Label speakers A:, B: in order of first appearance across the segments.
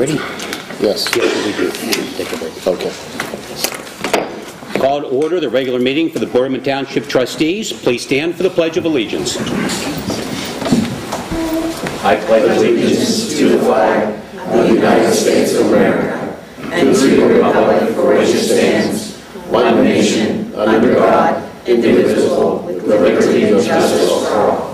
A: ready?
B: Yes.
A: Yes, we do. Take a break.
B: Okay.
A: Call to order the regular meeting for the Boardman Township Trustees. Please stand for the Pledge of Allegiance.
C: I pledge allegiance to the flag of the United States of America and to the republic for which it stands, one nation, under God, indivisible, with liberty and justice for all.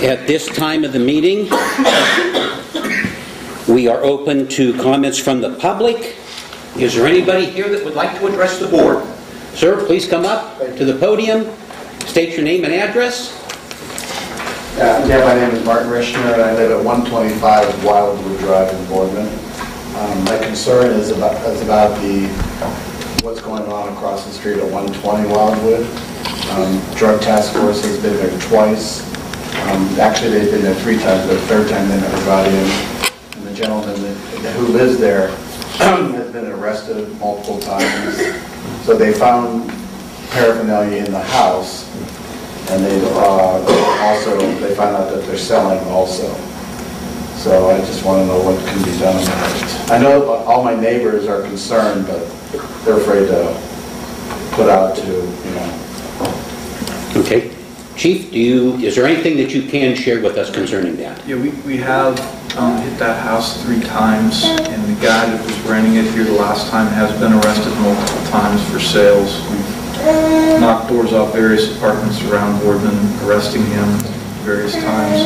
A: At this time of the meeting, we are open to comments from the public. Is there anybody here that would like to address the board? Sir, please come up to the podium, state your name and address.
D: My name is Martin Rishner, and I live at 125 Wildwood Drive in Boardman. My concern is about what's going on across the street at 120 Wildwood. Drug task force has been there twice. Actually, they've been there 3 times, but the third time they never got in. And the gentleman who lives there has been arrested multiple times. So they found paraphernalia in the house, and they found out that they're selling also. So I just want to know what can be done about it. I know all my neighbors are concerned, but they're afraid to put out to,
A: Okay. Chief, is there anything that you can share with us concerning that?
E: Yeah, we have hit that house 3 times, and the guy that was renting it here the last time has been arrested multiple times for sales. We've knocked doors off various apartments around Boardman, arresting him various times.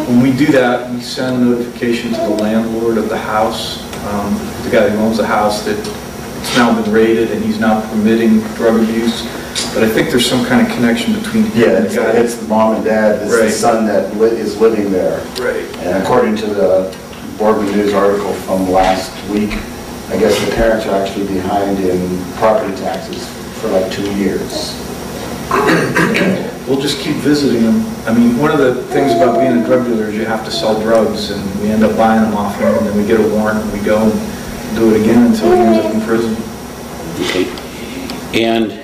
E: When we do that, we send notification to the landlord of the house, the guy who owns the house, that it's now been raided and he's now permitting drug abuse. But I think there's some kind of connection between him and the guy.
D: It's the mom and dad. It's the son that is living there.
E: Right.
D: And according to the Boardman News article from last week, I guess the parents are actually behind in property taxes for like 2 years.
E: We'll just keep visiting them. I mean, one of the things about being a drug dealer is you have to sell drugs, and we end up buying them off him, and then we get a warrant, and we go and do it again until he ends up in prison.
A: Okay. And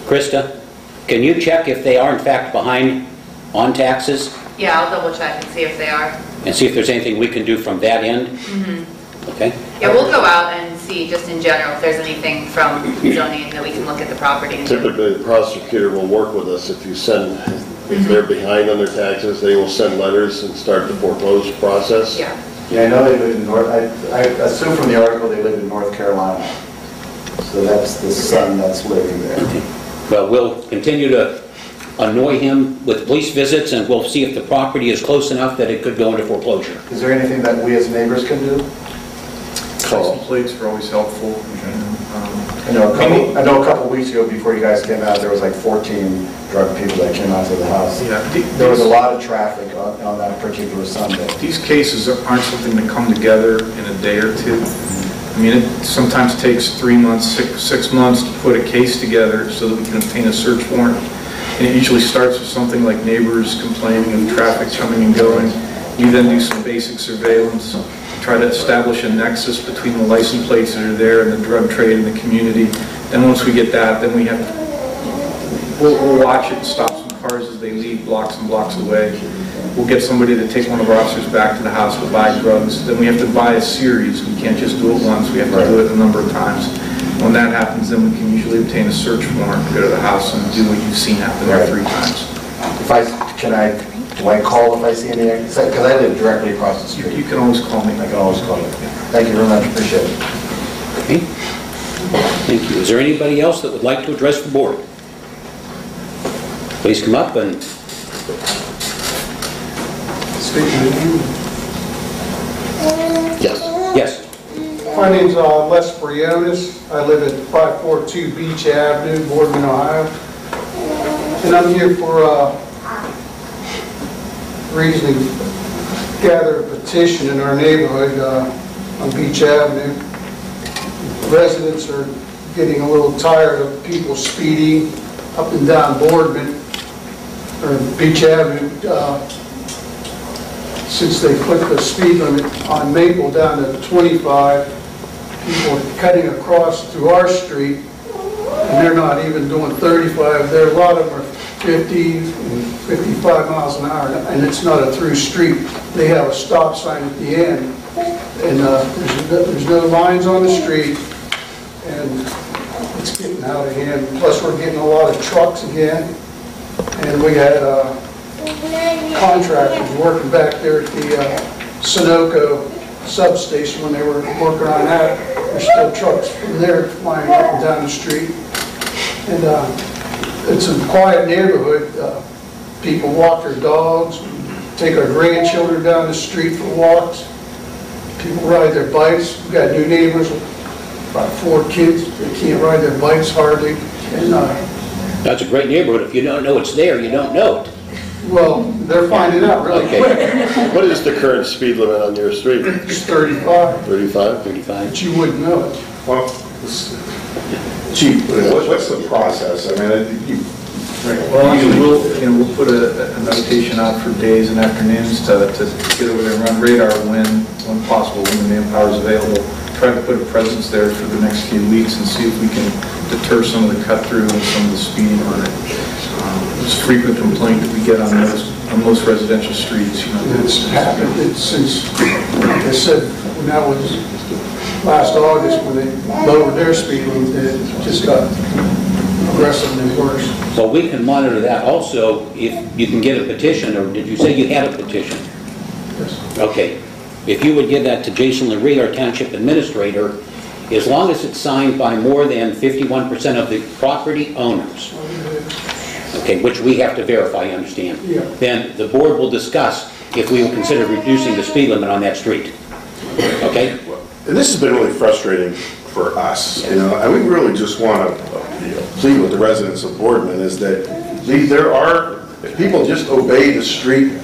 A: Krista, can you check if they are in fact behind on taxes?
F: Yeah, I'll double check and see if they are.
A: And see if there's anything we can do from that end?
F: Mm-hmm.
A: Okay.
F: Yeah, we'll go out and see just in general if there's anything from zoning that we can look at the property and
B: Typically, the prosecutor will work with us if they're behind on their taxes. They will send letters and start the foreclosure process.
F: Yeah.
D: Yeah, I know they live in I assume from the article they live in North Carolina. So that's the son that's living there.
A: Okay. Well, we'll continue to annoy him with police visits, and we'll see if the property is close enough that it could go into foreclosure.
D: Is there anything that we as neighbors can do?
E: License plates are always helpful.
D: I know a couple of weeks ago, before you guys came out, there was like 14 drug people that came out to the house.
E: Yeah,
D: there was a lot of traffic on that particular Sunday.
E: These cases aren't something that come together in a day or two. I mean, it sometimes takes 3 months, 6 months to put a case together so that we can obtain a search warrant. And it usually starts with something like neighbors complaining of traffic coming and going. We then do some basic surveillance, try to establish a nexus between the license plates that are there and the drug trade in the community. Then once we get that, then we'll watch it and stop some cars as they leave blocks and blocks away. We'll get somebody to take one of our officers back to the house to buy drugs. Then we have to buy a series. We can't just do it once. We have to do it a number of times. When that happens, then we can usually obtain a search warrant, go to the house, and do what you've seen happen there 3 times.
D: Do I call if I see any? Because I live directly across the street.
E: You can always call me.
D: I can always call you. Thank you very much. Appreciate it.
A: Okay. Thank you. Is there anybody else that would like to address the board? Please come up and...
B: Yes.
A: Yes.
G: My name's Les Briones. I live at 542 Beach Avenue, Boardman, Ohio. And I'm here for a reason to gather a petition in our neighborhood on Beach Avenue. Residents are getting a little tired of people speeding up and down Boardman or Beach Avenue since they put the speed limit on Maple down to 25. People are cutting across to our street and they're not even doing 35. A lot of them are 50 and 55 miles an hour, and it's not a through street. They have a stop sign at the end, and there's no lines on the street, and it's getting out of hand. Plus, we're getting a lot of trucks again, and we had contractors working back there at the Sunoco substation when they were working on that. There's still trucks from there flying up and down the street. And it's a quiet neighborhood. People walk their dogs, take our grandchildren down the street for walks. People ride their bikes. We've got new neighbors, about 4 kids. They can't ride their bikes hardly. And
A: That's a great neighborhood. If you don't know it's there, you don't know it.
G: well, they're finding out really
A: Okay.
G: quick.
B: What is the current speed limit on your street?
G: It's 35,
B: 35?
A: 35.
G: but you wouldn't know it.
H: Well, Chief, what's the process? I mean,
E: Well, we'll put a notation out for days and afternoons to get over there and run radar when possible, when the manpower is available. Try to put a presence there for the next few weeks and see if we can deter some of the cut through and some of the speeding on it. It's a frequent complaint that we get on most residential streets.
G: It's happened since, like I said, when that was last August, when they lowered their speed limit, it just got progressively worse.
A: Well, we can monitor that also if you can get a petition, or did you say you had a petition?
G: Yes.
A: Okay. If you would give that to Jason Laree, our Township Administrator, as long as it's signed by more than 51% of the property owners, okay, which we have to verify, you understand,
G: Yeah.
A: then the board will discuss if we will consider reducing the speed limit on that street. Okay?
H: and this has been really frustrating for us, and we really just want to plead with the residents of Boardman is that if people just obey the street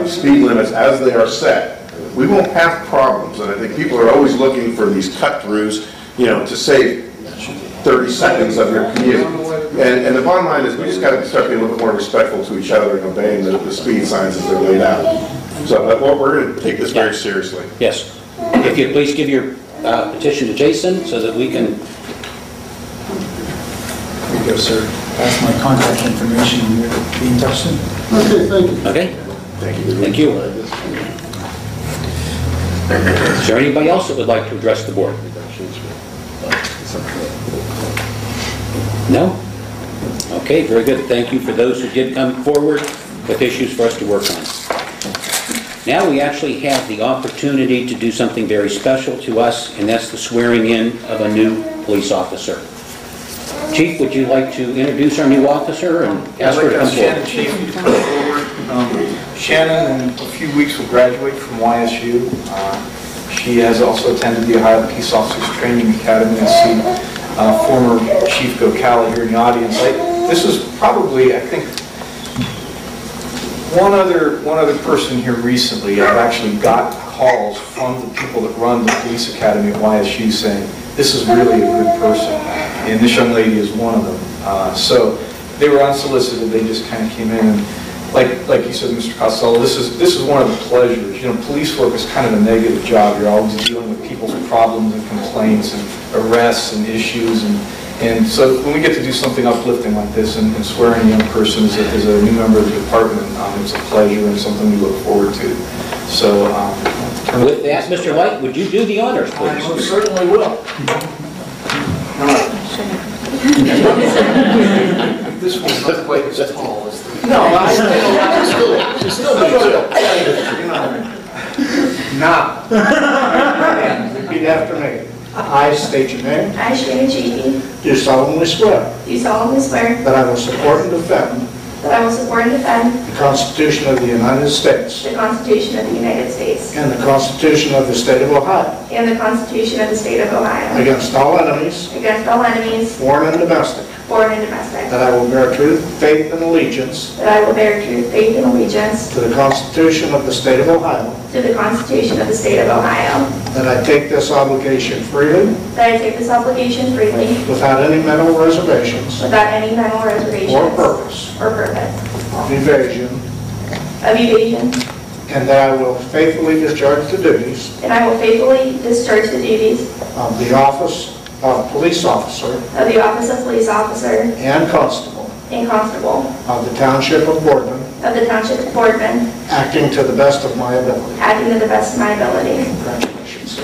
H: speed limits as they are set, we won't have problems. And I think people are always looking for these cut-throughs, to save 30 seconds of your commute. And the bottom line is we just got to start being a little bit more respectful to each other and obeying the speed signs as they're laid out. So we're going to take this very seriously.
A: Yes. If you'd please give your petition to Jason so that we can...
I: There you go, sir. That's my contact information, and you'll be in touch soon.
G: Okay, thank you.
A: Okay?
H: Thank you.
A: Thank you. Is there anybody else that would like to address the board? No? Okay, very good. Thank you for those who did come forward with issues for us to work on. Now we actually have the opportunity to do something very special to us, and that's the swearing in of a new police officer. Chief, would you like to introduce our new officer and ask her to come
E: Shannon,
A: forward?
E: Chief, to come forward. Shannon, in a few weeks, will graduate from YSU. She has also attended the Ohio Peace Officers Training Academy. I see former Chief Gokala here in the audience. This is probably, I think, one other person here recently. I've actually got calls from the people that run the police academy at YSU saying, this is really a good person, and this young lady is one of them. So they were unsolicited, they just kind of came in, and like you said, Mr. Costello, this is one of the pleasures. Police work is kind of a negative job. You're always dealing with people's problems and complaints and arrests and issues, and so when we get to do something uplifting like this and swearing a young person as a new member of the department, it's a pleasure and something we look forward to. So
A: With that, Mr. White, would you do the honors,
G: I
A: please?
G: most certainly will.
E: this one's not quite as tall as the...
G: No, she's still good. Now, repeat after me. I state your name.
C: I, Shannon Chafee,
G: Do solemnly swear
C: do solemnly swear
G: that I will support and defend
C: that I will support and defend
G: the Constitution of the United States
C: the Constitution of the United States
G: and the Constitution of the State of Ohio
C: and the Constitution of the State of Ohio
G: against all enemies,
C: against all enemies,
G: foreign and domestic,
C: foreign and domestic,
G: that I will bear true faith and allegiance
C: that I will bear true faith and allegiance
G: to the Constitution of the State of Ohio,
C: to the Constitution of the State of Ohio,
G: that I take this obligation freely
C: that I take this obligation freely
G: without any mental reservations
C: without any mental reservations
G: or purpose
C: or purpose
G: of evasion,
C: of evasion,
G: and that I will faithfully discharge the duties
C: and I will faithfully discharge the duties
G: of the office of police officer
C: of the office of police officer
G: and constable
C: and Constable
G: of the Township of Boardman,
C: of the Township of Boardman,
G: acting to the best of my ability.
C: acting to the best of my ability.
G: Congratulations.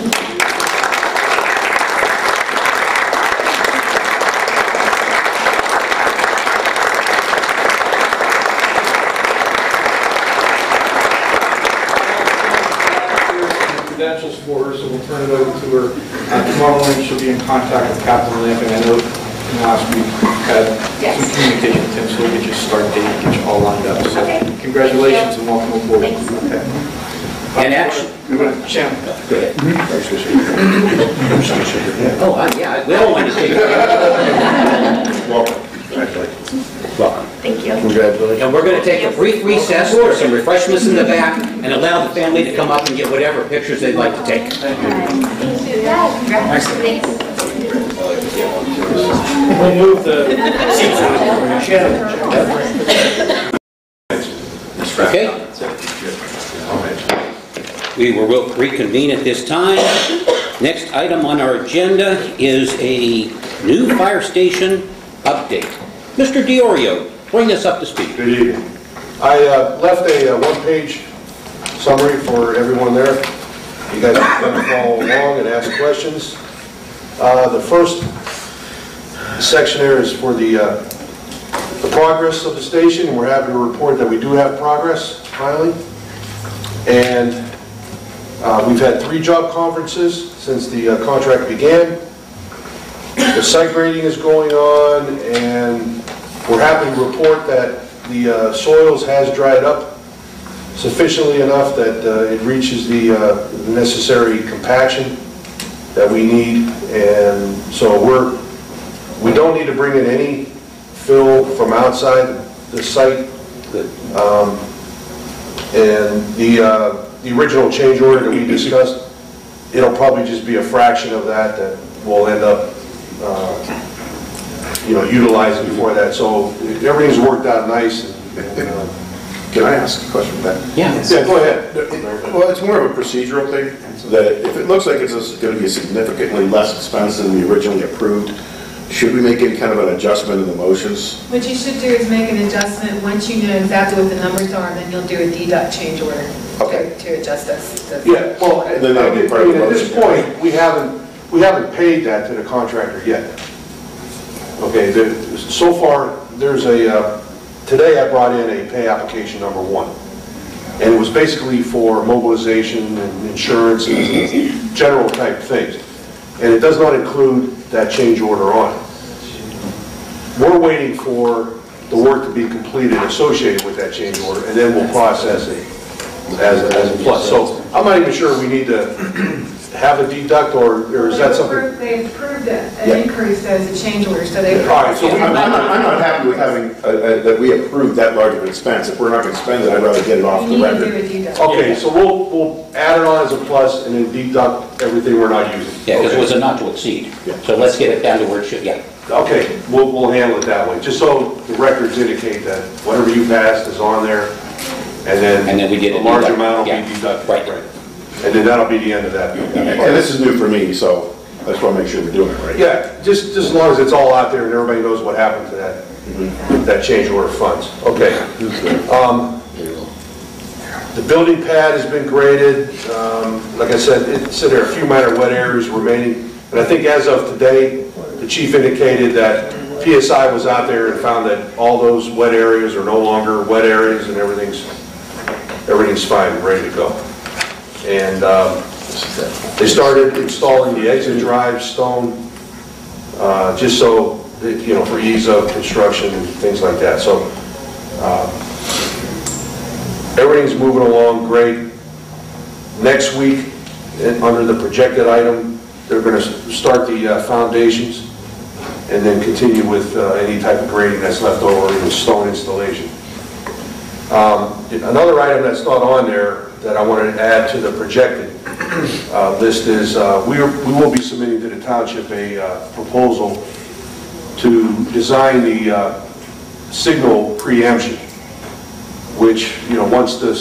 E: Credentials for her, so we'll turn it over to her. Tomorrow morning, she'll be in contact with Captain Lamping. I know last week had some communication with him, so we'll get you a start date, get you all lined up. So
C: Okay.
E: congratulations and welcome aboard.
C: Thanks.
E: Okay.
A: And actually,
E: Sam.
A: go ahead. Oh, yeah, we all want to take it.
H: Welcome. Congratulations.
A: Welcome.
C: Thank you.
H: Congratulations.
A: And we're going to take a brief recess for some refreshments in the back and allow the family to come up and get whatever pictures they'd like to take.
F: Congrats. Thanks.
E: We'll move the seats out.
A: Okay? We will reconvene at this time. Next item on our agenda is a new fire station update. Mr. Diorio, bring us up to speed.
J: Good evening. I left a one-page summary for everyone there. You guys can follow along and ask questions. The first section there is for the progress of the station, and we're happy to report that we do have progress, finally. And we've had 3 job conferences since the contract began. The site grading is going on, and we're happy to report that the soils has dried up sufficiently enough that it reaches the necessary compaction that we need, and so we don't need to bring in any fill from outside the site. And the original change order that we discussed, it'll probably just be a fraction of that we'll end up utilizing for that. So everything's worked out nice.
H: Can I ask a question about that?
A: Yeah.
J: Yeah, go ahead.
H: Well, it's more of a procedural thing, that if it looks like it's going to be significantly less expensive than we originally approved, should we make any kind of an adjustment in the motions?
K: What you should do is make an adjustment. Once you know exactly what the numbers are, then you'll do a deduct change order to adjust us.
J: Yeah, well,
H: And then that'll be part of the
J: at this
H: motion.
J: point, we haven't paid that to the contractor yet. Okay, so far, there's today I brought in a pay application number 1. And it was basically for mobilization and insurance and general type things. And it does not include that change order on it. We're waiting for the work to be completed associated with that change order, and then we'll process it as a plus. So I'm not even sure we need to have a deduct, or is that something?
K: They approved an increase as a change order, so they.
J: All right, so
H: I'm not happy with having, that we approved that large of an expense. If we're not going to spend it, I'd rather get it off the
K: You need to do
H: record.
K: a deduct.
J: Okay, so we'll add it on as a plus and then deduct everything we're not using.
A: Yeah, because it was a not to exceed. So let's get it down to where it should, yeah.
J: Okay, we'll handle it that way, just so the records indicate that whatever you passed is on there, and then
A: we did
J: a
A: it
J: large
A: deduct.
J: amount will
A: Yeah.
J: be deducted.
A: Right.
J: And then that'll be the end of that.
H: And this is new for me, so I just want to make sure we're doing it right.
J: Yeah, just as long as it's all out there and everybody knows what happened to that change order funds. Okay. The building pad has been graded. Like I said, there are a few minor wet areas remaining. And I think as of today, the chief indicated that PSI was out there and found that all those wet areas are no longer wet areas, and everything's fine and ready to go. And they started installing the exit drive stone, just so, for ease of construction and things like that. So everything's moving along great. Next week, under the projected item, they're going to start the foundations and then continue with any type of grading that's left over in the stone installation. Another item that's not on there that I wanted to add to the projected list is we will be submitting to the township a proposal to design the signal preemption, which, once the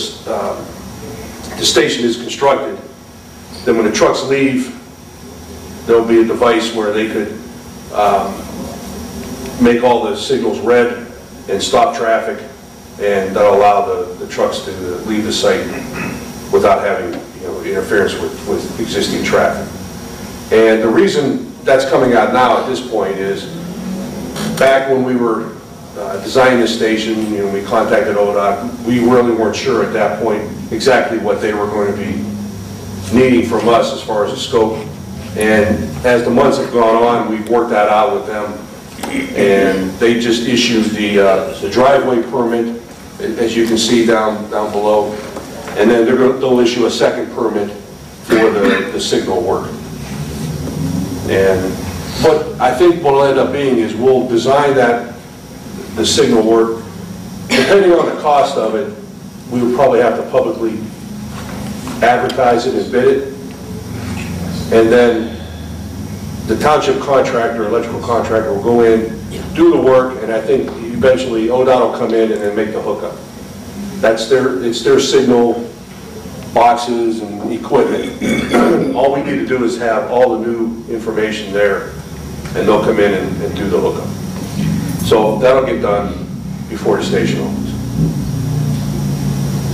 J: station is constructed, then when the trucks leave, there'll be a device where they could make all the signals red and stop traffic, and that'll allow the trucks to leave the site without having, interference with existing traffic. And the reason that's coming out now at this point is, back when we were designing the station, we contacted ODOT, we really weren't sure at that point exactly what they were going to be needing from us as far as the scope. And as the months have gone on, we've worked that out with them, and they just issued the driveway permit, as you can see down below, and then they'll issue a second permit for the signal work. And what I think what will end up being is we'll design the signal work, depending on the cost of it, we would probably have to publicly advertise it and bid it. And then the township contractor, electrical contractor, will go in, do the work, and I think eventually ODOT will come in and then make the hookup. It's their signal boxes and equipment. All we need to do is have all the new information there, and they'll come in and do the hookup. So that'll get done before the station opens.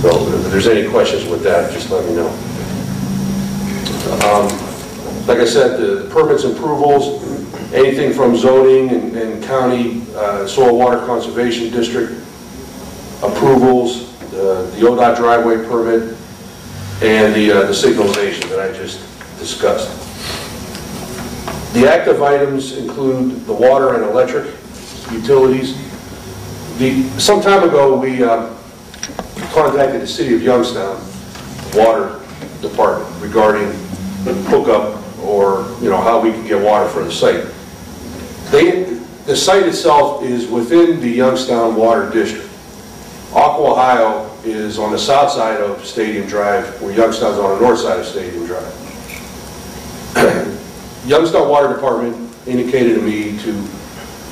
J: So if there's any questions with that, just let me know. Like I said, the permits and approvals, anything from zoning and county soil water conservation district approvals, the ODOT driveway permit, and the signalization that I just discussed. The active items include the water and electric utilities. Some time ago, we contacted the city of Youngstown water department regarding hookup, or how we can get water for the site. The site itself is within the Youngstown Water District. Aqua Ohio is on the south side of Stadium Drive, where Youngstown's on the north side of Stadium Drive. Youngstown Water Department indicated to me to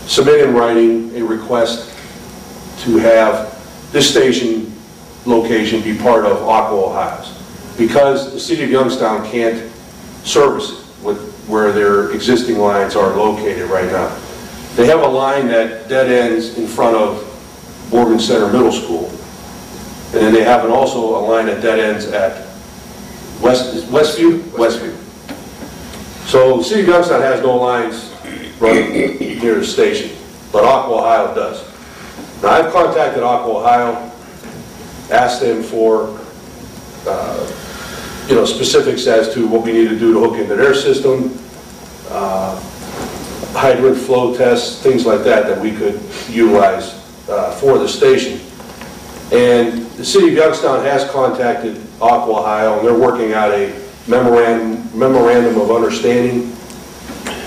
J: submit in writing a request to have this station location be part of Aqua Ohio's, because the city of Youngstown can't service it with where their existing lines are located right now. They have a line that dead ends in front of Boardman Center Middle School, and then they have also a line that dead ends at Westview. So the city of Youngstown has no lines running near the station, but Aqua Ohio does. Now I've contacted Aqua Ohio, asked them for specifics as to what we need to do to hook into their system, hydrant flow tests, things like that we could utilize for the station. And the city of Youngstown has contacted Aqua Ohio, and they're working out a memorandum of understanding,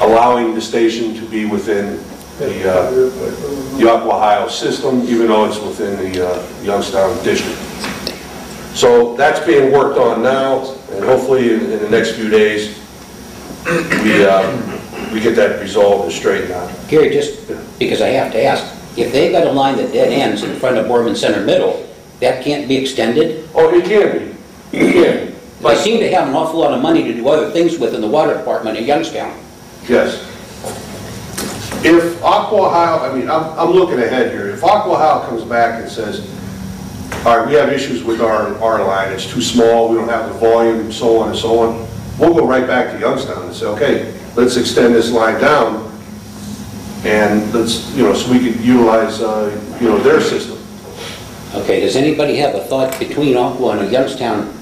J: allowing the station to be within the Aqua Ohio system, even though it's within the Youngstown district. So that's being worked on now, and hopefully in the next few days we get that resolved and straightened out.
A: Gary, just because I have to ask, if they got a line that dead ends in front of Boardman Center Middle, that can't be extended?
J: Oh, it can be. It can be.
A: They seem to have an awful lot of money to do other things with in the water department in Youngstown.
J: Yes. If Aqua Ohio, I'm looking ahead here. If Aqua Ohio comes back and says, all right, we have issues with our line, it's too small, we don't have the volume, so on and so on, we'll go right back to Youngstown and say, okay, let's extend this line down, and let's, so we can utilize, their system.
A: Okay, does anybody have a thought between Aqua and Youngstown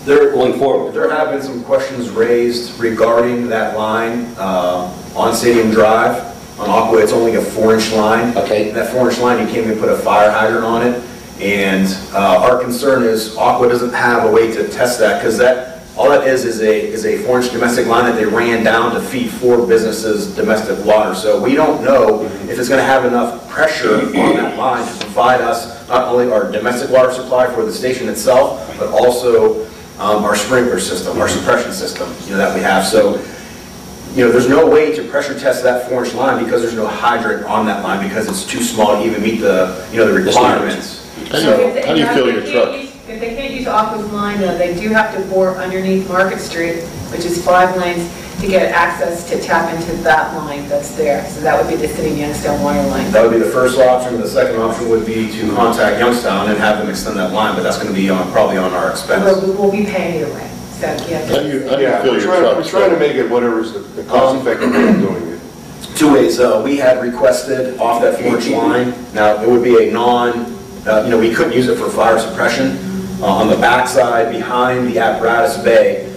A: going forward?
L: There have been some questions raised regarding that line on Stadium Drive. On Aqua, it's only a 4-inch line.
A: Okay.
L: And that 4-inch line, you can't even put a fire hydrant on it. And our concern is Aqua doesn't have a way to test that, because all that is a 4-inch domestic line that they ran down to feed 4 businesses domestic water. So we don't know if it's going to have enough pressure on that line to provide us not only our domestic water supply for the station itself, but also our sprinkler system, our suppression system, that we have. So, there's no way to pressure test that 4-inch line because there's no hydrant on that line, because it's too small to even meet the, the requirements.
B: So how do you fill your truck?
K: If they can't use Aqua's line, though, they do have to bore underneath Market Street, which is 5 lanes. to get access to tap into that line that's there. So that would be the City of Youngstown water line.
L: That would be the first option. The second option would be to contact Youngstown and have them extend that line, but that's going to be probably on our expense.
K: We'll be paying either way. So, yeah.
B: How do you
J: Yeah,
B: fill
J: we're
B: your trucks?
J: trying to make it whatever is the cost-effective way of doing it.
L: Two ways. We had requested off that 4-inch line. Now, it would be a we couldn't use it for fire suppression. On the backside, behind the apparatus bay,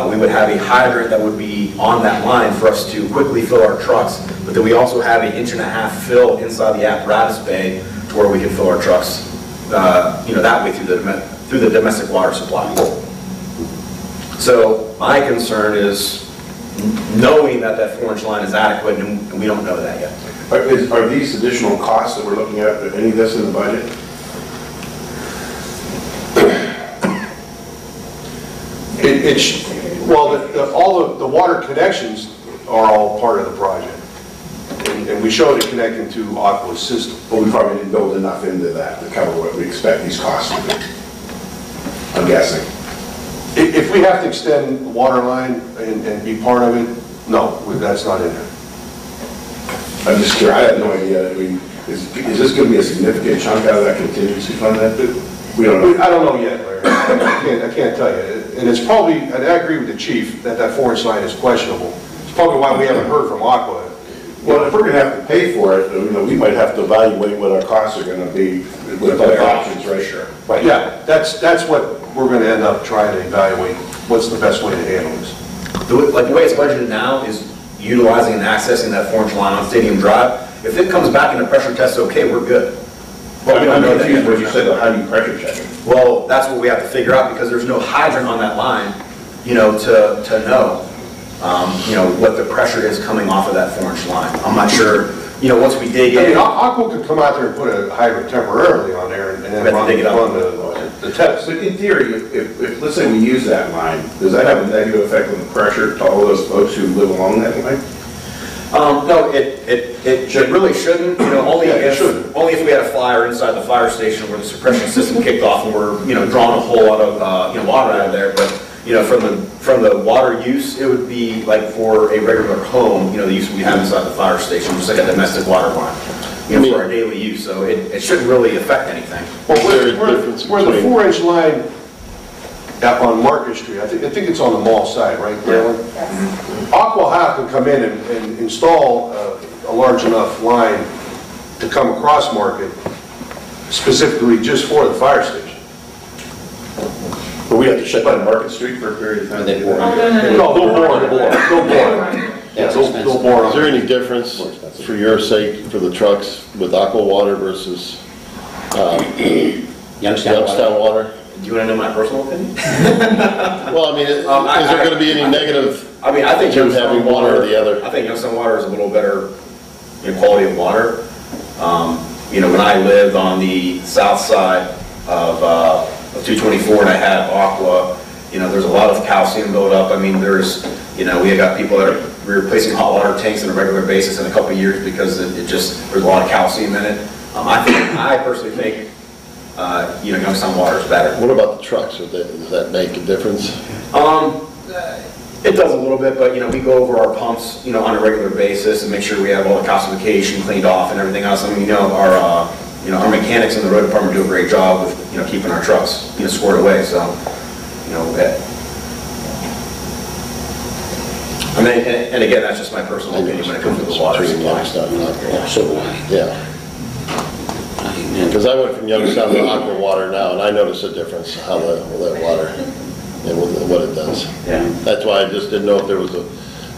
L: we would have a hydrant that would be on that line for us to quickly fill our trucks. But then we also have an 1.5-inch fill inside the apparatus bay to where we can fill our trucks, that way through the domestic water supply. So my concern is knowing that 4-inch line is adequate, and we don't know that yet.
H: Are these additional costs that we're looking at, any of this in the budget?
J: All of the water connections are all part of the project. And we showed it connecting to Aqua's system.
H: But we probably didn't build enough into that to cover what we expect these costs to be. I'm guessing.
J: If we have to extend the water line and be part of it, no, that's not in there.
H: I'm just curious, I have no idea. I mean, is this going to be a significant chunk out of that contingency fund that we don't know?
J: I don't know yet, Larry. I can't tell you. And it's probably, and I agree with the chief, that 4-inch line is questionable. It's probably why we haven't heard from Aqua.
H: Well, if we're going to have to pay for it, we might have to evaluate what our costs are going to be with other options, right? Sure.
J: But yeah, that's what we're going to end up trying to evaluate. What's the best way to handle this?
L: The way it's budgeted now is utilizing and accessing that 4-inch line on Stadium Drive. If it comes back in a pressure test, okay, we're good. But we don't know that yet.
H: What you said, how do you pressure check it?
L: Well, that's what we have to figure out, because there's no hydrant on that line, to know, what the pressure is coming off of that 4-inch line. I'm not sure, once we dig in.
J: Aqua could come out there and put a hydrant temporarily on there and then run the test.
H: But in theory, if let's say we use that line, does that have a negative effect on the pressure to all those folks who live along that line?
L: No, it really shouldn't. Only if we had a fire inside the fire station where the suppression system kicked off and we're drawing a whole lot of water out of there. But from the water use, it would be like for a regular home. The use we have inside the fire station, just like a domestic water line. For our daily use. So it shouldn't really affect anything.
J: Well, where the 4-inch line on Market Street, I think it's on the mall side, right, Carolyn?
K: Yes.
J: Aqua can come in and install a large enough line to come across Market specifically just for the fire station.
H: But we have to shut down Market Street for a period of time.
J: No, they'll bore. They'll bore.
B: Is there any difference, for your sake, for the trucks with Aqua water versus
A: Youngstown
B: water?
L: Do you want to know my personal opinion?
B: Well, I mean, is there going to be any negative
L: I think
B: to having one or the other?
L: I think Youngstown water is a little better quality of water. When I lived on the south side of 224 and I had Aqua, there's a lot of calcium buildup. I mean, there's, we have got people that are replacing hot water tanks on a regular basis in a couple of years because there's a lot of calcium in it. I personally think Youngstown water is better.
B: What about the trucks? Does that make a difference?
L: It does a little bit, but we go over our pumps, on a regular basis and make sure we have all the calcification cleaned off and everything else. I mean, our mechanics in the road department do a great job with keeping our trucks squared away. So, and again, that's just my personal opinion when it comes to the water supply.
A: So do I.
B: Yeah. Because I went from Youngstown to Aqua water now, and I noticed a difference how that water and what it does.
L: Yeah.
B: That's why I just didn't know if there was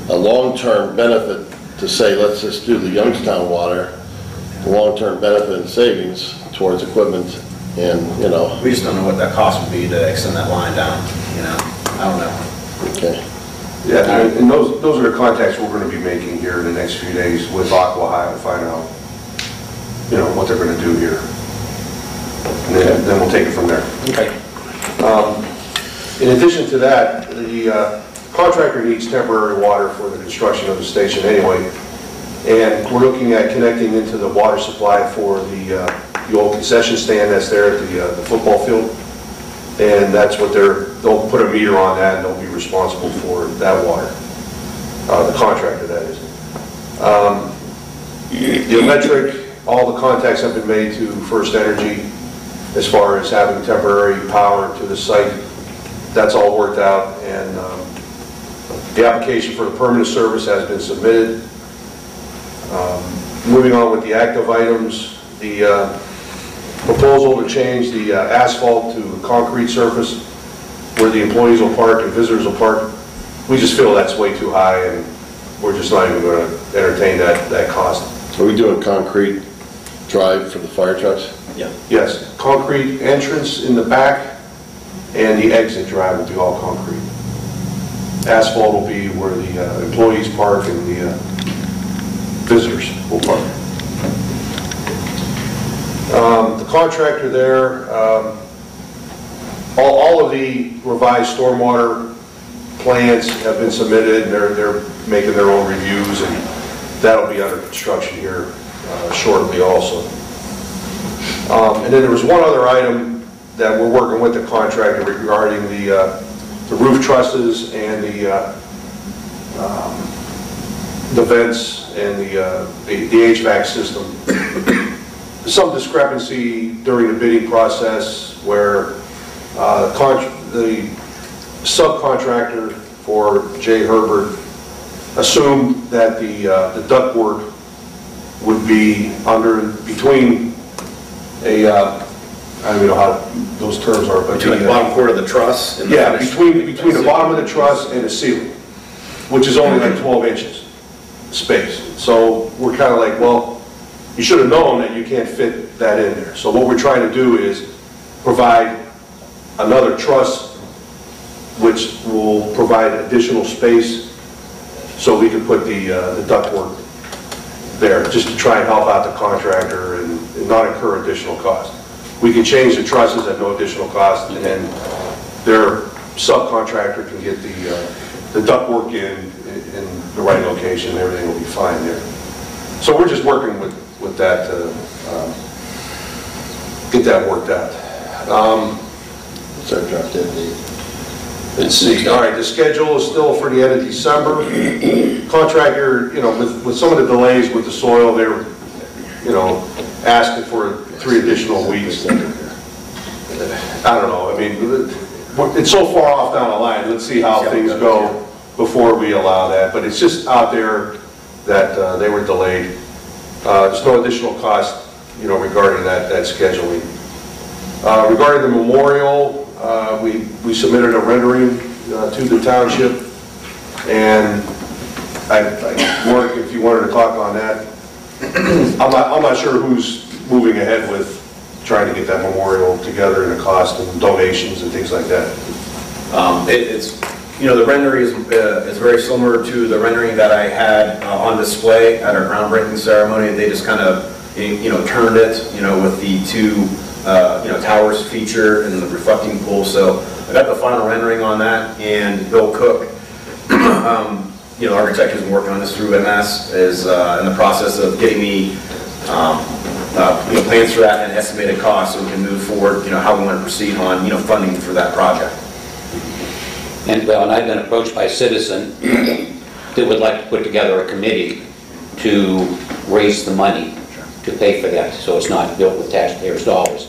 B: a long-term benefit to say, let's just do the Youngstown water, long-term benefit and savings towards equipment, and
L: We just don't know what that cost would be to extend that line down. I don't know.
B: Okay.
J: Yeah, and those are the contacts we're going to be making here in the next few days with Aqua High to find out, what they're going to do here. And then we'll take it from there.
A: Okay.
J: In addition to that, the contractor needs temporary water for the construction of the station anyway. And we're looking at connecting into the water supply for the old concession stand that's there at the football field. And that's what they'll put a meter on that and they'll be responsible for that water. the contractor, that is. The electric, all the contacts have been made to First Energy as far as having temporary power to the site. That's all worked out, and the application for the permanent service has been submitted. Moving on with the active items, the proposal to change the asphalt to a concrete surface where the employees will park and visitors will park. We just feel that's way too high, and we're just not even going to entertain that cost.
B: Are we doing concrete drive for the fire trucks?
L: Yeah.
J: Yes, concrete entrance in the back, and the exit drive will be all concrete. Asphalt will be where the employees park and the visitors will park. The contractor there, all of the revised stormwater plans have been submitted, and they're making their own reviews, and that'll be under construction here shortly also. And then there was one other item that we're working with the contractor regarding the roof trusses and the vents and the HVAC system. Some discrepancy during the bidding process where the subcontractor for J. Herbert assumed that the ductwork would be between a, I don't even know how those terms are, but
L: Between the bottom quarter of the truss and the
J: yeah,
L: finished-
J: between the bottom of the truss and the ceiling, which is only like 12 inches space. So we're kind of like, well, you should have known that you can't fit that in there. So what we're trying to do is provide another truss which will provide additional space so we can put the ductwork there, just to try and help out the contractor and not incur additional cost. We can change the trusses at no additional cost, and then their subcontractor can get the ductwork in the right location, and everything will be fine there. So we're just working with that to get that worked out.
B: So drop dead date.
J: Let's see, all right, the schedule is still for the end of December. Contractor, with some of the delays with the soil, they're, asking for 3 additional weeks. I don't know, I mean, it's so far off down the line, let's see how things go before we allow that, but it's just out there that they were delayed. There's no additional cost, regarding that scheduling. Regarding the memorial, we submitted a rendering to the township, and Mark, if you wanted to talk on that, I'm not sure who's moving ahead with trying to get that memorial together and the cost and donations and things like that.
L: The rendering is very similar to the rendering that I had on display at our groundbreaking ceremony. They just kind of, turned it, with the 2, towers feature and the reflecting pool. So I got the final rendering on that, and Bill Cook, the architect who's been working on this through MS, is in the process of getting me plans for that and estimated costs, so we can move forward, how we want to proceed on, funding for that project.
A: And I've been approached by a citizen that would like to put together a committee to raise the money to pay for that, so it's not built with taxpayers' dollars.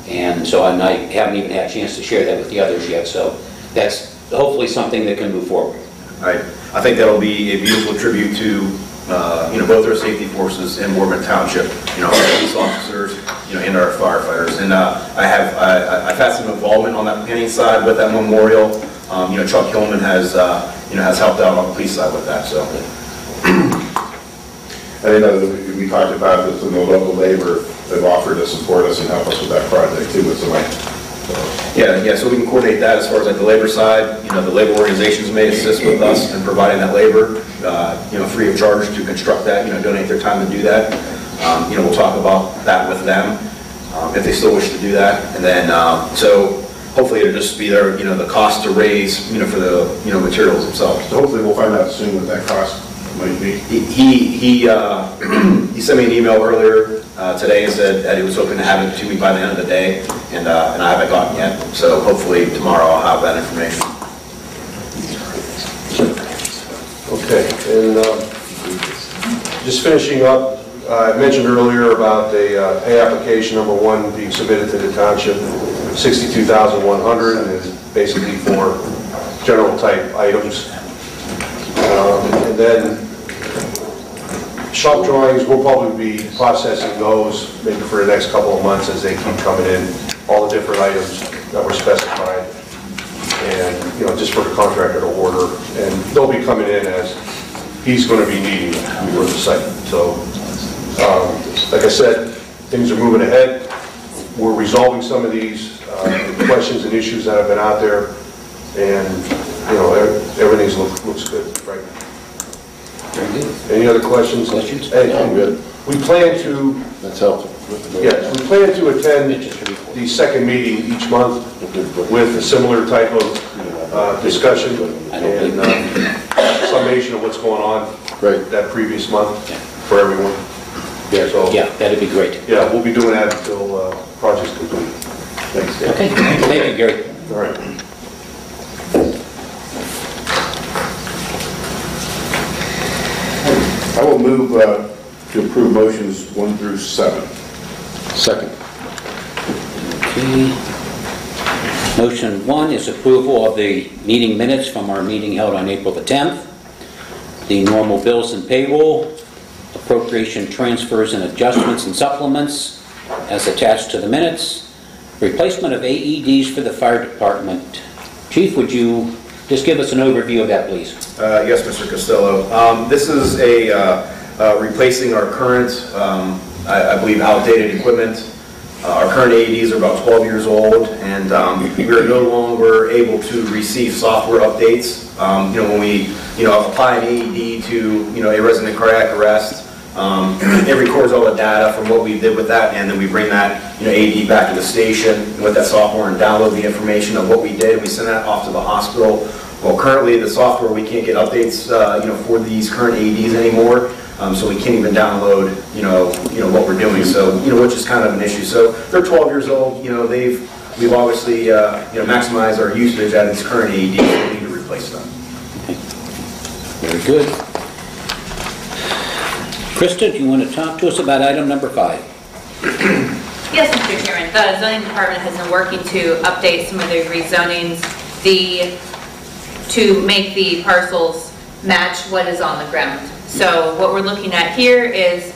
A: And so I haven't even had a chance to share that with the others yet, so that's hopefully something that can move forward.
L: Right. I think that'll be a beautiful tribute to, both our safety forces in Boardman Township, our police officers, and our firefighters. And I've had some involvement on that planning side with that memorial. Chuck Hillman has helped out on the police side with that. So.
H: I know that we talked about this, and the local labor have offered to support us and help us with that project too, with some
L: Yeah, so we can coordinate that as far as like the labor side. The labor organizations may assist with us in providing that labor, free of charge to construct that, donate their time to do that. We'll talk about that with them if they still wish to do that. And then, so hopefully it'll just be there, the cost to raise, for the, materials themselves.
H: So hopefully we'll find out soon what that cost might be.
L: He sent me an email earlier today and said that he was hoping to have it to me by the end of the day, and I haven't gotten yet. So hopefully tomorrow I'll have that information.
J: Okay, and just finishing up, I mentioned earlier about the pay application number 1 being submitted to the township, $62,100, and is basically for general type items. And then shop drawings, we'll probably be processing those maybe for the next couple of months as they keep coming in, all the different items that were specified, and, you know, just for the contractor to order, and they'll be coming in as he's going to be needing for the site. So, like I said, things are moving ahead. We're resolving some of these questions and issues that have been out there, and, you know, everything looks good right now.
A: Very good.
J: Any other questions?
A: Questions?
J: And
B: No, I'm good.
J: we plan to,
B: That's helpful.
J: yes, we plan to attend the second meeting each month with a similar type of discussion and summation of what's going on that previous month for everyone. So,
A: Yeah, that'd be great.
J: yeah, we'll be doing that until project's complete. Thanks.
A: Okay, thank you, Gary.
J: All right.
H: I will move to approve motions 1 through 7.
B: Second.
A: Okay. Motion 1 is approval of the meeting minutes from our meeting held on April the 10th. The normal bills and payroll, appropriation transfers and adjustments and supplements as attached to the minutes, replacement of AEDs for the fire department. Chief, would you just give us an overview of that, please?
L: Yes, Mr. Costello. This is replacing our current, I believe, outdated equipment. Our current AEDs are about 12 years old, and we are no longer able to receive software updates. You know, when we, apply an AED to, a resident cardiac arrest, it records all the data from what we did with that, and then we bring that, AED back to the station with that software and download the information of what we did. We send that off to the hospital. Well, currently the software, we can't get updates, for these current AEDs anymore. So we can't even download, what we're doing. So, which is kind of an issue. So they're 12 years old. We've obviously, maximized our usage at its current AED. So we need to replace them.
A: Very good. Krista, do you want to talk to us about item number 5?
F: Yes, Mr. Chairman. The zoning department has been working to update some of the rezonings, to make the parcels match what is on the ground. So what we're looking at here is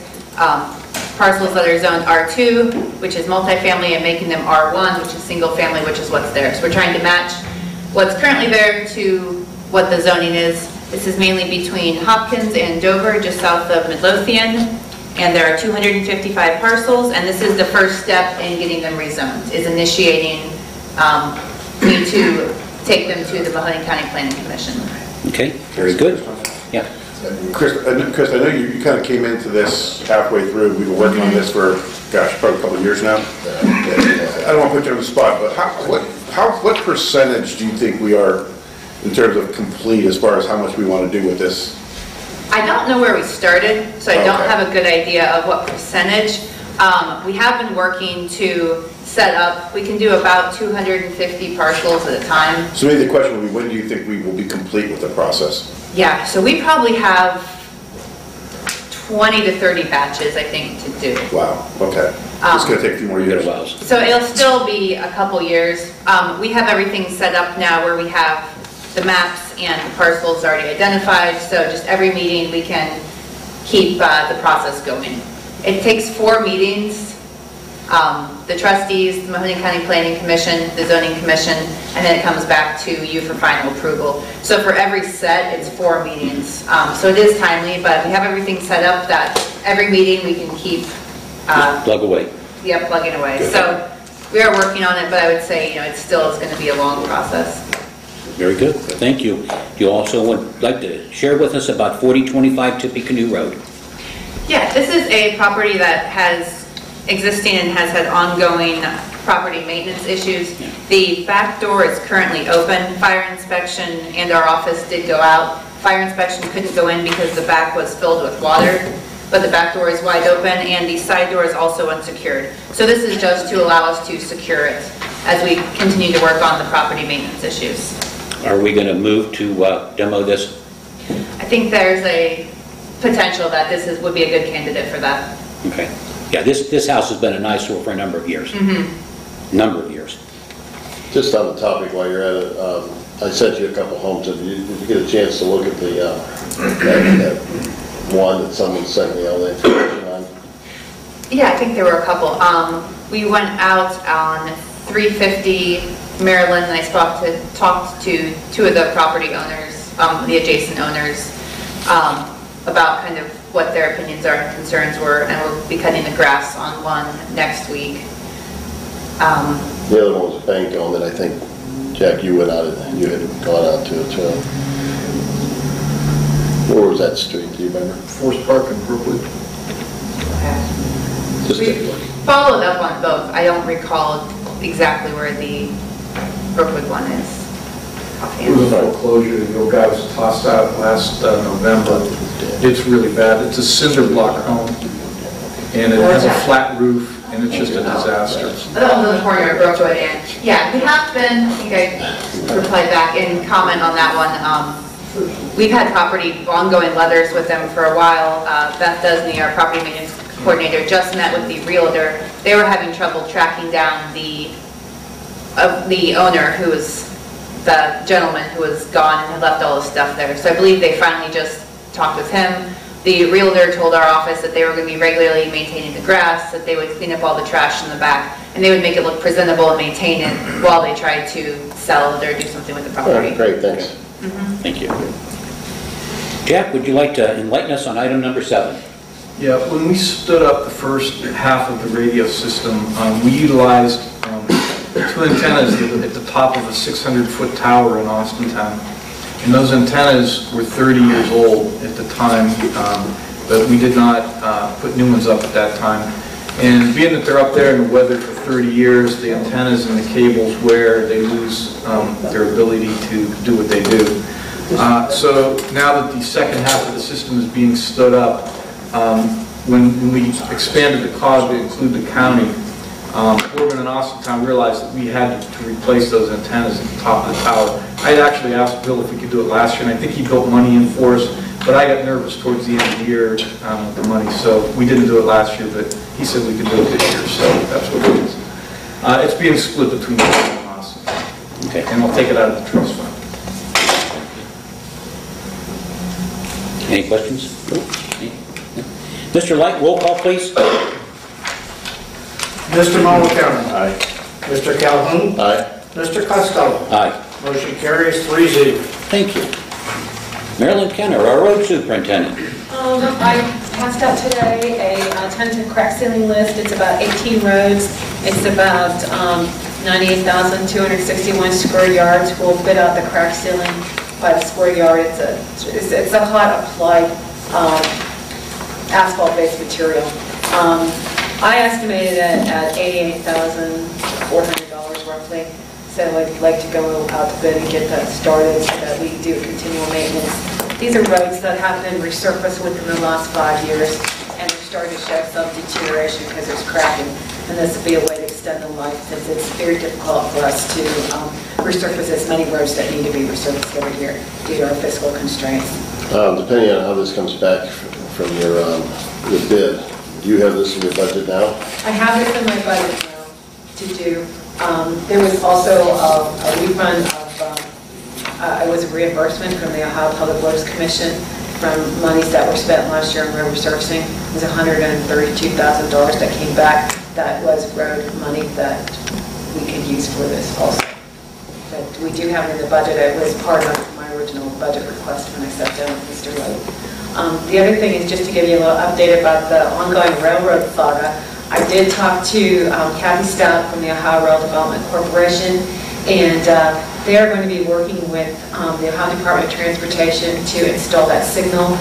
F: parcels that are zoned R2, which is multifamily, and making them R1, which is single family, which is what's there. So we're trying to match what's currently there to what the zoning is. This is mainly between Hopkins and Dover, just south of Midlothian, and there are 255 parcels, and this is the first step in getting them rezoned, is initiating me to take them to the Mahoning County Planning Commission.
A: Okay, very good. Yeah.
H: Chris, I know you kind of came into this halfway through. We've been working on this for, gosh, probably a couple of years now. I don't want to put you on the spot, but what percentage do you think we are in terms of complete as far as how much we want to do with this?
F: I don't know where we started, so I don't have a good idea of what percentage. We have been working to set up, we can do about 250 parcels at a time.
H: So maybe the question would be, when do you think we will be complete with the process?
F: Yeah, so we probably have 20 to 30 batches, I think, to do.
H: Wow, okay. It's going to take a few more years.
F: So it'll still be a couple years. We have everything set up now where we have the maps and the parcels already identified, so just every meeting we can keep the process going. It takes 4 meetings, the trustees, the Mahoning County Planning Commission, the Zoning Commission, and then it comes back to you for final approval. So for every set, it's 4 meetings. So it is timely, but we have everything set up that every meeting we can keep
A: plug away.
F: Yeah, plugging away. Good. So we are working on it, but I would say, it still is going to be a long process.
A: Very good. Thank you. Do you also would like to share with us about 4025 Tippecanoe Road?
F: Yeah, this is a property that has existing and has had ongoing property maintenance issues. Yeah. The back door is currently open. Fire inspection and our office did go out. Fire inspection couldn't go in because the back was filled with water, but the back door is wide open and the side door is also unsecured. So this is just to allow us to secure it as we continue to work on the property maintenance issues.
A: Are we going to move to demo this?
F: I think there's a potential that would be a good candidate for that.
A: Okay. Yeah, this house has been an eyesore for a number of years. Number of years.
B: Just on the topic while you're at it, I sent you a couple homes. Did you get a chance to look at that one that someone sent me all the information on?
F: Yeah, I think there were a couple. We went out on 350 Maryland, and I talked to two of the property owners, the adjacent owners, about kind of what their opinions are and concerns were, and we'll be cutting the grass on one next week.
B: The other one was a bank owned that I think, Jack, you had gone out to it. Where was that street, do you remember?
E: Forest Park in Brookwood.
B: Just
F: We
B: take a look.
F: followed up on both. I don't recall exactly where the Brookwood one is.
E: It was a foreclosure, the old guy was tossed out last November. It's really bad. It's a cinder block home, and it has a flat roof, and it's just a disaster.
F: That was on the corner of Brookwood, and yeah, we have been, I think I replied back and comment on that one. We've had ongoing letters with them for a while. Beth Dusney, our property maintenance coordinator, just met with the realtor. They were having trouble tracking down the owner, who was the gentleman who was gone and had left all his stuff there. So I believe they finally just talked with him. The realtor told our office that they were going to be regularly maintaining the grass, that they would clean up all the trash in the back, and they would make it look presentable and maintain it while they tried to sell it or do something with the
B: All
F: property.
B: right, great, thanks.
A: Thank you. Jack, would you like to enlighten us on item number 7?
E: Yeah, when we stood up the first half of the radio system, we utilized 2 antennas at the top of a 600-foot tower in Austintown. And those antennas were 30 years old at the time, but we did not put new ones up at that time. And being that they're up there in the weather for 30 years, the antennas and the cables wear, they lose their ability to do what they do. So now that the second half of the system is being stood up, when we expanded the cause to include the county, Boardman and Austintown realized that we had to replace those antennas at the top of the tower. I had actually asked Bill if we could do it last year, and I think he built money in for us, but I got nervous towards the end of the year with the money, so we didn't do it last year, but he said we could do it this year, so that's what it is. It's being split between Boardman and Austintown,
A: Okay.
E: and we'll take it out of the trust fund.
A: Any questions? Mr. Light, roll call, please.
M: Mr. Mullican.
H: Aye.
M: Mr. Calhoun.
B: Aye.
M: Mr. Costello.
A: Aye.
M: Motion carries 3-0.
A: Thank you. Marilyn Kenner, our road superintendent.
K: I passed out today a tentative crack sealing list. It's about 18 roads. It's about 98,261 square yards. We'll bid out the crack sealing by the square yard. It's a hot applied asphalt-based material. I estimated it at $88,400 roughly. So I'd like to go out to bid and get that started so that we do continual maintenance. These are roads that have been resurfaced within the last 5 years, and they're starting to show some deterioration because there's cracking. And this will be a way to extend the life, since it's very difficult for us to resurface as many roads that need to be resurfaced every year due to our fiscal constraints.
B: Depending on how this comes back from your bid, do you have this in your budget now?
K: I have this in my budget now to do. There was also a refund of, it was a reimbursement from the Ohio Public Works Commission from monies that were spent last year on road resurfacing. It was $132,000 that came back. That was road money that we could use for this also. But we do have it in the budget. It was part of my original budget request when I sat down with Mr. White. The other thing is just to give you a little update about the ongoing railroad saga. I did talk to Kathy Stout from the Ohio Rail Development Corporation, and they are going to be working with the Ohio Department of Transportation to install that signal.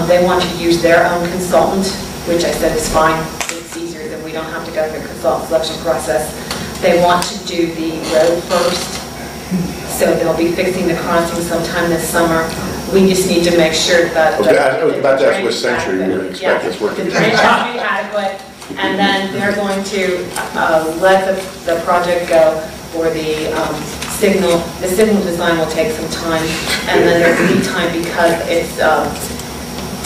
K: They want to use their own consultant, which I said is fine. It's easier than we don't have to go through a consultant selection process. They want to do the road first, so they'll be fixing the crossing sometime this summer. We just need to make sure that
H: I was about to ask what century you would expect this work to be.
K: The drainage has to be adequate, and then they're going to let the project go for the signal design will take some time, and then there's lead time because it's,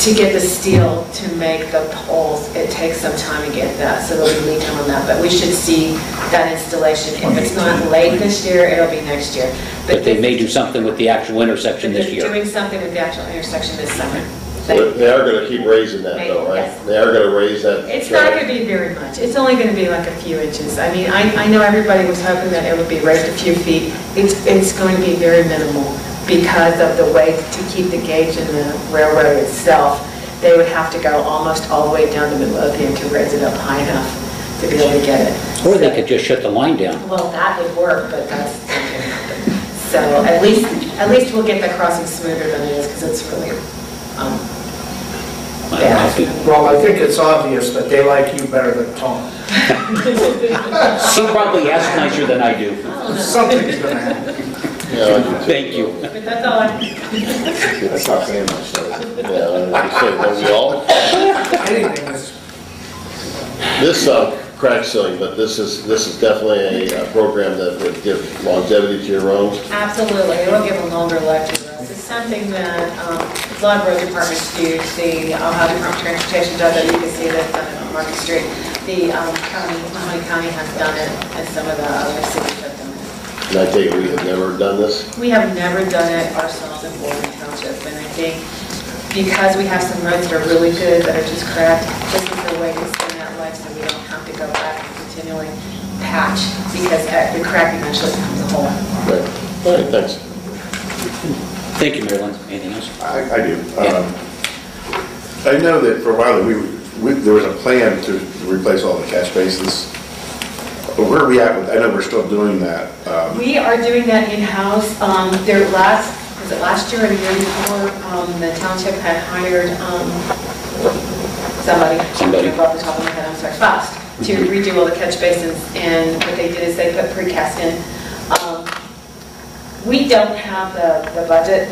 K: to get the steel to make the poles, it takes some time to get that, so there'll be lead time on that, but we should see that installation. If it's not late this year, it'll be next year.
A: But they may do something with the actual intersection this
K: They're
A: year.
K: doing something with the actual intersection this summer.
B: So they are going to keep raising that though, right?
K: Yes.
B: They are going to raise that.
K: It's not going to be very much. It's only going to be like a few inches. I mean, I know everybody was hoping that it would be raised a few feet. It's going to be very minimal because of the way to keep the gauge in the railroad itself. They would have to go almost all the way down to Midlothian to raise it up high enough to be able to get it.
A: Or they could just shut the line down.
K: Well, that would work, but that's not going to happen. So at least we'll get the crossing smoother than it is because it's really bad.
M: Well, I think it's obvious that they like you better than Tom.
A: He probably asks nicer than I do.
M: Something's gonna happen.
B: Yeah,
A: Thank you.
K: But that's all I...
H: That's not saying much, though.
B: yeah, like you said, don't we all?
M: Anything is,
B: This crack sealing, but this is definitely a program that would give longevity to your roads.
K: Absolutely, it will give a longer life to roads. It's something that a lot of road departments do. The Ohio Department of Transportation does it. You can see that on Market Street. The Mahoning County has done it, and some of the other cities have done it.
B: And I take it we have never done this?
K: We have never done it ourselves in Boardman Township, and I think because we have some roads that are really good, that are just cracked, this is the way to extend that life so we don't have to go back and continually patch, because the crack eventually becomes a hole.
B: Right. All right, thanks.
A: Thank you, Marilyn. Anything else?
H: I do.
A: Yeah.
H: I know that for a while there was a plan to replace all the catch basins. But where are we at with, I know we're still doing that.
K: We are doing that in-house. Was it last year or the year before, the township had hired somebody. Off the top of my head, I'm sorry, Fast, to redo all the catch basins, and what they did is they put precast in. We don't have the budget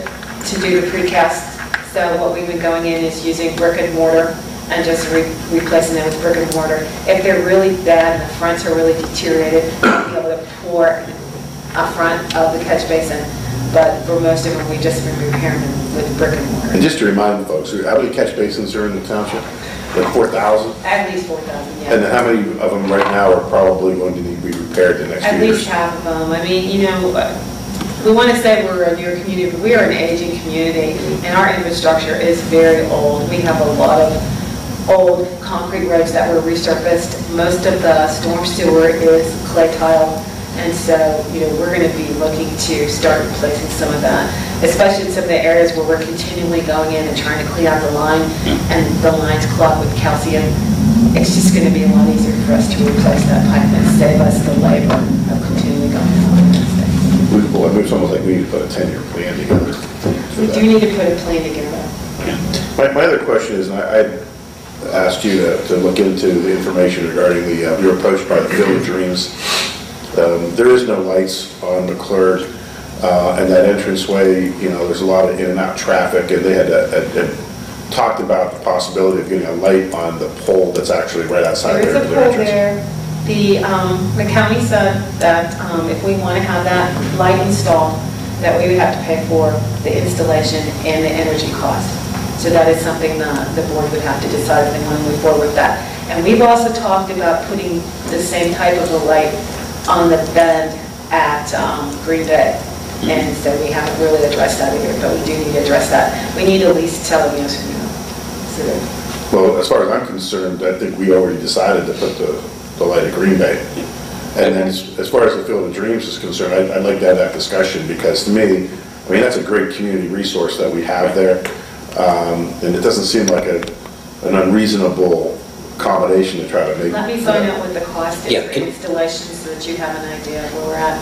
K: to do the precast, so what we've been going in is using brick and mortar and just replacing them with brick and mortar. If they're really bad and the fronts are really deteriorated, we'll be able to pour a front of the catch basin. But for most of them, we just been repairing them with brick and mortar.
H: And just to remind folks, how many catch basins are in the township? Like 4,000?
K: At least 4,000, yeah.
H: And how many of them right now are probably going to need to be repaired the next few
K: At
H: years?
K: least half of them. I mean, you know, we want to say we're a newer community, but we are an aging community, and our infrastructure is very old. We have a lot of old concrete roads that were resurfaced. Most of the storm sewer is clay tile, and so, you know, we're going to be looking to start replacing some of that, especially in some of the areas where we're continually going in and trying to clean out the line, and the line's clogged with calcium. It's just going to be a lot easier for us to replace that pipe and save us the labor of continually going out.
H: It's almost like we need to put a 10-year plan together.
K: We do need to put a plan together.
H: My other question is, I asked you to look into the information regarding we were approached by the Field of Dreams. There is no lights on McClure, and that entranceway, you know, there's a lot of in and out traffic, and they had talked about the possibility of getting a light on the pole that's actually right outside
K: There is a
H: their
K: pole
H: entrance.
K: there. The county said that if we want to have that light installed, that we would have to pay for the installation and the energy cost. So that is something that the board would have to decide if they want to move forward with that. And we've also talked about putting the same type of a light on the bend at Green Bay. And so we haven't really addressed that either, but we do need to address that. We need at least telegrams from you. So
H: Well, as far as I'm concerned, I think we already decided to put the light at Green Bay. And then as far as the Field of Dreams is concerned, I'd like to have that discussion, because to me, I mean, that's a great community resource that we have there. And it doesn't seem like an unreasonable combination to try to make.
K: let me find out what the cost is
A: Yeah,
K: for installation so that you have an idea of where we're at.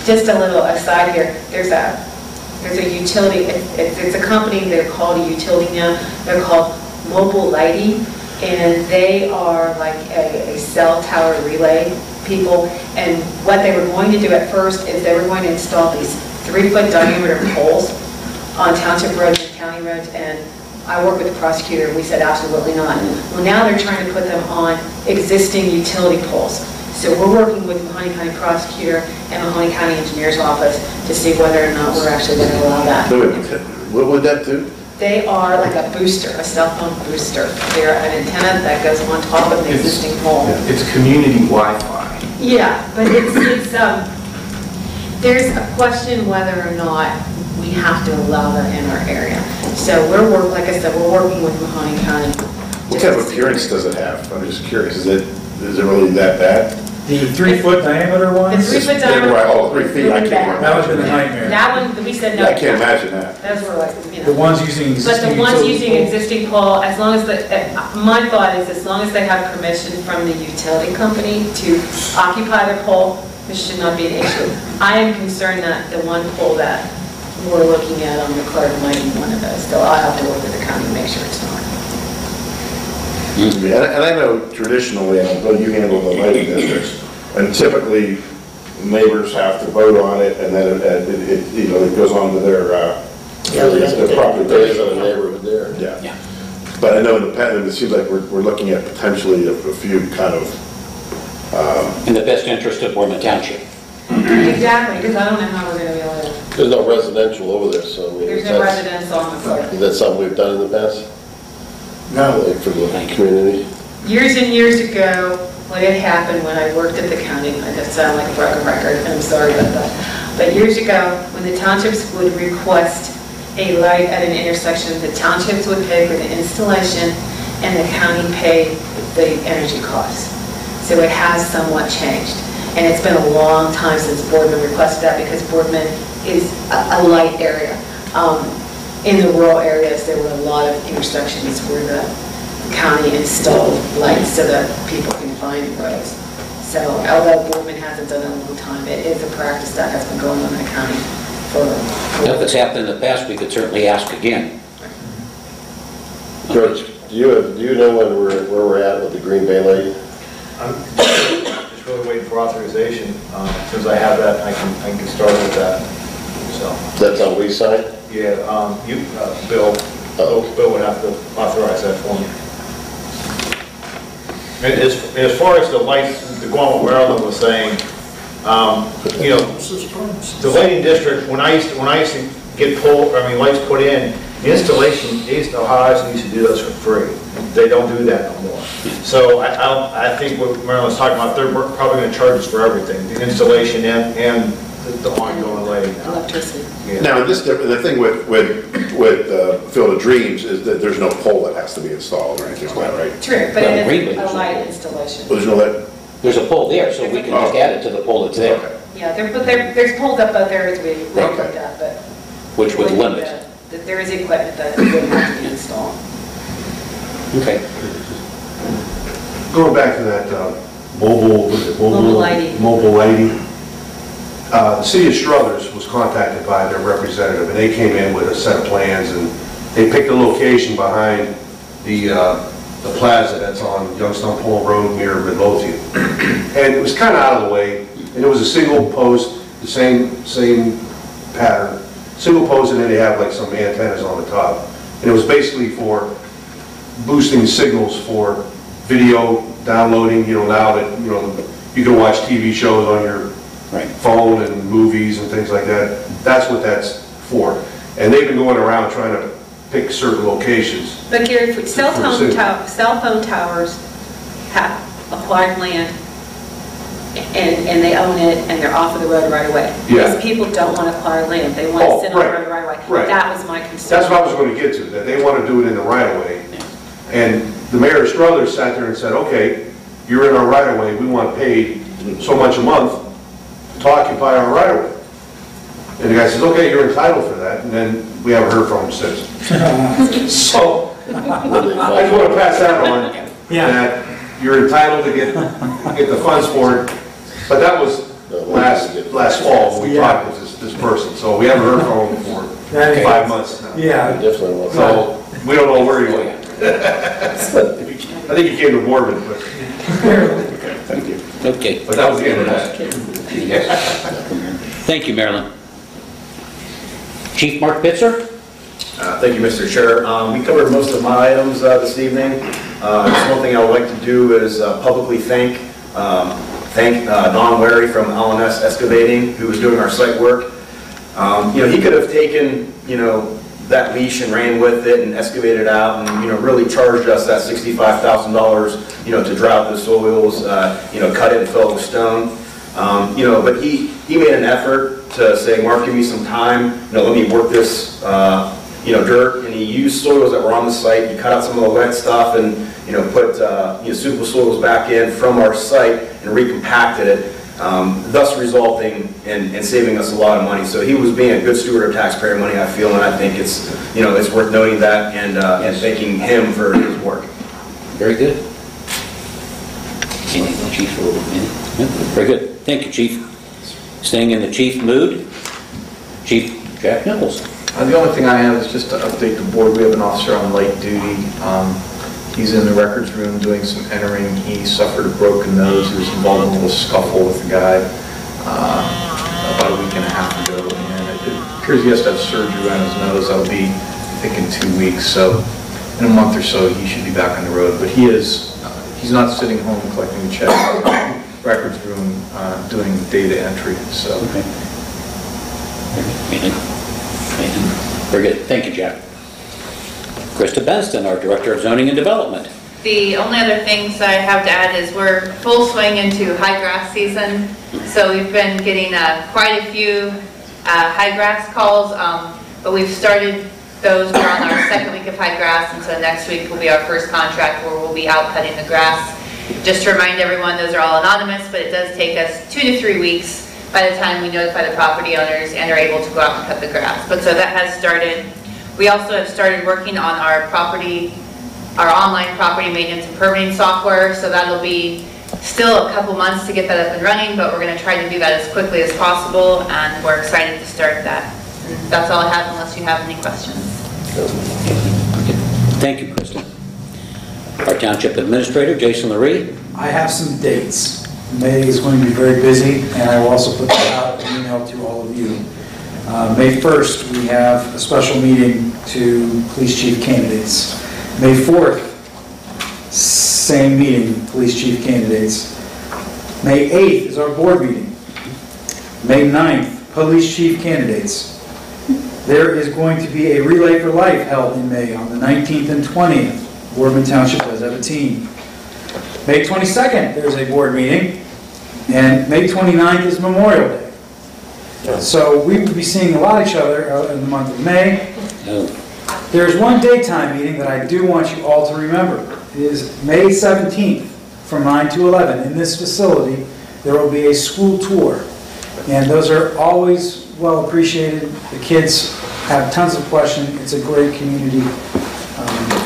K: Just a little aside here, there's a utility, it's a company, they're called a utility now, they're called Mobile Lighting, and they are like a cell tower relay people, and what they were going to do at first is they were going to install these 3-foot diameter poles on township roads and county roads, and I worked with the prosecutor, and we said absolutely not. Well, now they're trying to put them on existing utility poles. So we're working with Mahoning County Prosecutor and Mahoning County Engineer's Office to see whether or not we're actually going to allow that.
B: What would that do?
K: They are like a booster, a cell phone booster. They're an antenna that goes on top of the existing pole.
E: It's community Wi-Fi.
K: Yeah, but there's a question whether or not we have to allow that in our area. So like I said, we're working with Mahoning County.
H: What kind of appearance does it have? I'm just curious. Is it really that bad?
I: The 3-foot diameter
K: The
I: ones?
K: 3-foot diameter.
H: Right, oh, 3 feet, I
K: really
H: can't
K: bad.
I: That would have been a nightmare.
K: That one, we said no.
H: I can't imagine that.
K: That's where like,
I: The ones using
K: But
I: existing
K: the ones
I: utility
K: using
I: poles.
K: existing pole, as long as my thought is as long as they have permission from the utility company to occupy their pole, this should not be an issue. I am concerned that the one pole that we're looking at on the card might be one of those, so I'll have to work with the county to make sure it's not.
H: And I know traditionally, you handle the lighting districts, and typically neighbors have to vote on it, and then it goes on to their property.
B: There isn't a neighborhood there.
H: Yeah. But I know in the past, it seems like we're looking at potentially a few kind of.
A: In the best interest of Boardman Township.
K: Exactly, because I don't know how we're going to be able to.
B: There's no residential over there, so. I mean,
K: There's no residents on the card.
B: Is that something we've done in the past?
G: No.
B: Like for the community?
K: Years and years ago, what had happened when I worked at the county, I just sound like a broken record, and I'm sorry about that. But years ago, when the townships would request a light at an intersection, the townships would pay for the installation and the county paid the energy costs. So it has somewhat changed. And it's been a long time since Boardman requested that because Boardman is a light area. In the rural areas, there were a lot of intersections where the county installed lights so that people can find roads. So although Boardman hasn't done it in a long time, it is a practice that has been going on in the county for.
A: If it's happened in the past, we could certainly ask again.
B: George, do you know where we're at with the Green Bay light?
L: I'm just really waiting for authorization. As soon as I have that, I can start with that. So.
B: That's on we side?
L: Yeah, Bill would have to authorize that for me. And as far as the lights, the going what Marilyn was saying, the lighting district, when I used to get lights put in, the installation, Ohio used to do those for free. They don't do that no more. So I think what Marilyn's talking about, they're probably going to charge us for everything, the installation and the ongoing lighting.
K: Electricity.
L: Yeah.
H: Now, the thing with Field of Dreams is that there's no pole that has to be installed or anything like that, right?
K: True, but
A: Well,
K: it
A: Greenway
K: is
A: is
K: a light installation.
H: Well, there's no that.
A: There's a pole there, so we can just add it to the pole that's there,
H: Okay.
K: Yeah, there's poles up both areas we looked
H: Okay.
K: at, but.
A: which would limit.
K: There is equipment that would have to be installed.
A: Okay.
J: Going back to that mobile
K: lighting.
J: Mobile lighting. The city of Struthers was contacted by their representative, and they came in with a set of plans, and they picked a location behind the plaza that's on Youngstown Pole Road near Midlothian. And it was kind of out of the way, and it was a single post, the same pattern, single post, and then they have like some antennas on the top. And it was basically for boosting signals for video downloading, now that, you can watch TV shows on your phone and movies and things like that. That's what that's for. And they've been going around trying to pick certain locations.
K: But Gary, cell phone towers have acquired land and they own it and they're off of the road right away.
J: Yeah.
K: Because people don't want to acquire land, they want to sit on the road right away.
J: Right.
K: That was my concern.
J: That's what I was going to get to, that they want to do it in the right of way. And the mayor of Struthers sat there and said, okay, you're in our right of way, we want paid so much a month to occupy our right of way. And the guy says, okay, you're entitled for that, and then we haven't heard from him since. So, I just want to pass that on, that you're entitled to get the funds for it. But that was last fall when we talked with this person, so we haven't heard from him for 5 months now.
G: Yeah.
J: So, we don't know where he went. I think he came to Boardman, but.
H: Okay, thank you.
A: Okay.
J: But that was the end of that.
A: Thank you, Marilyn. Chief Mark Bitzer?
L: Thank you, Mr. Chair. We covered most of my items this evening. Just one thing I would like to do is publicly thank thank Don Wary from LNS Excavating, who was doing our site work. He could have taken, that leash and ran with it and excavated out and, really charged us that $65,000, to drought the soils, cut it and fill it with stone. But he made an effort to say, Mark, give me some time, let me work this, dirt, and he used soils that were on the site. He cut out some of the wet stuff and, put, suitable soils back in from our site and recompacted it, thus resulting in saving us a lot of money. So he was being a good steward of taxpayer money, I feel, and I think it's, it's worth noting that and thanking him for his work.
A: Very good. Anything, Chief? Very good. Thank you, Chief. Staying in the chief mood, Chief Jack Nichols.
E: The only thing I have is just to update the board. We have an officer on light duty. He's in the records room doing some entering. He suffered a broken nose. He was involved in a little scuffle with the guy about a week and a half ago. And it appears he has to have surgery on his nose. That'll be, I think, in 2 weeks. So in a month or so, he should be back on the road. But he's not sitting home collecting a check. Records room doing data entry. So.
A: Okay. Very good. Thank you, Jack. Krista Benston, our Director of Zoning and Development.
F: The only other things I have to add is we're full swing into high grass season. So we've been getting quite a few high grass calls, but we've started those. We're on our second week of high grass, and so next week will be our first contract where we'll be out cutting the grass. Just to remind everyone, those are all anonymous, but it does take us 2 to 3 weeks by the time we notify the property owners and are able to go out and cut the grass. But so that has started. We also have started working on our online property maintenance and permitting software, so that'll be still a couple months to get that up and running, but we're going to try to do that as quickly as possible, and we're excited to start that. And that's all I have, unless you have any questions.
A: Thank you, Krista. Our Township Administrator, Jason Laree.
I: I have some dates. May is going to be very busy, and I will also put that out in an email to all of you. May 1st, we have a special meeting to police chief candidates. May 4th, same meeting, police chief candidates. May 8th is our board meeting. May 9th, police chief candidates. There is going to be a Relay for Life held in May on the 19th and 20th. Boardman Township does have a team. May 22nd, there's a board meeting, and May 29th is Memorial Day. So we will be seeing a lot of each other in the month of May. There's one daytime meeting that I do want you all to remember. It is May 17th from 9 to 11. In this facility, there will be a school tour. And those are always well appreciated. The kids have tons of questions. It's a great community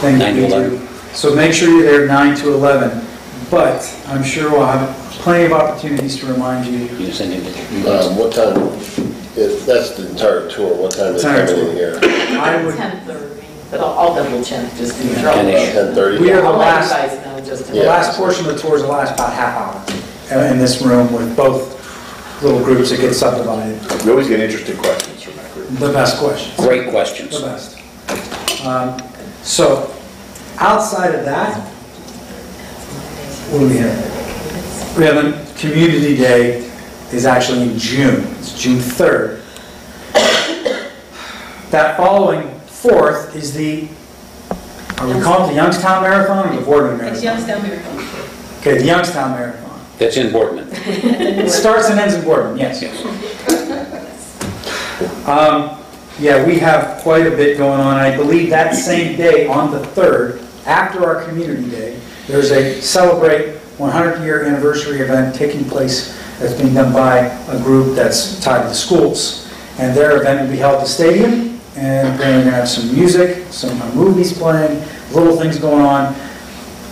I: thing that we do. So make sure you're there 9 to 11. But I'm sure we'll have plenty of opportunities to remind you.
B: What time, if that's the entire tour, what time is it coming in here?
I: I would,
C: 10:30, but I'll double check just to be sure.
B: 10:30?
I: we are the
C: I'll let you
I: last,
C: guys know just to.
I: the last portion of the tour is the last about half hour in this room with both little groups that get subdivided.
H: We always get interesting questions from that group.
I: The best questions.
A: Great questions.
I: The best. So outside of that, what do we have? We have a community day is actually in June. It's June 3rd. That following 4th is the, are we calling it the Youngstown Marathon or the Boardman Marathon?
K: It's Youngstown Marathon.
I: Okay, the Youngstown Marathon.
A: That's in Boardman.
I: It starts and ends in Boardman, yes. Yeah, we have quite a bit going on. I believe that same day, on the 3rd, after our community day, there's a Celebrate 100-year anniversary event taking place that's being done by a group that's tied to the schools. And their event will be held at the stadium, and they're going to have some music, some movies playing, little things going on.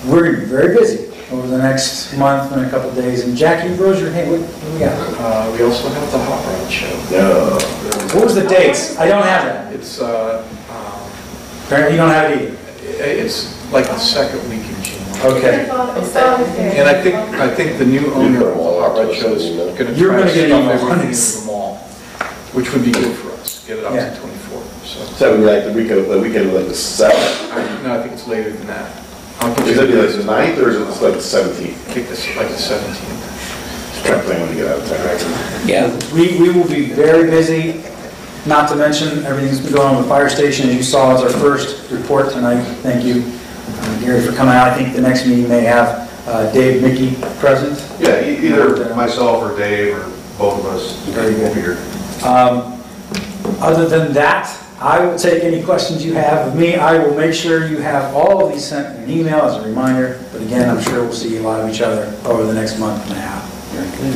I: We're going to be very busy over the next month and a couple of days. And Jackie, raise your hand. What do we got?
E: We also have the Hot Rod Show.
I: What was the dates? I don't have that.
E: It's
I: Apparently you don't have it either.
E: it's like the second week in June.
I: Okay.
E: And I think the new owner of the Hot Rod Show is going to
I: You're
E: try
I: gonna
E: to
I: get
E: stuff
I: email
E: everything
I: on
E: into
I: this.
E: the mall, which would be good for us. Get it out
I: Yeah.
E: to 24. So
H: So we like the weekend of like the 7th?
E: no, I think it's later than that. I'll
H: Is it like the 9th or is it like the 17th?
E: I think it's like the 17th.
H: Just trying to plan when to get out of town.
A: Yeah,
I: We will be very busy, not to mention everything that's been going on with the fire station. As you saw, as our first report tonight. Thank you, Gary, for coming out. I think the next meeting may have Dave, Mickey present.
J: Yeah, either myself or Dave or both of us.
I: Very good.
J: We'll be here.
I: Other than that, I will take any questions you have of me. I will make sure you have all of these sent in an email as a reminder. But again, I'm sure we'll see a lot of each other over the next month and a half.
A: very good.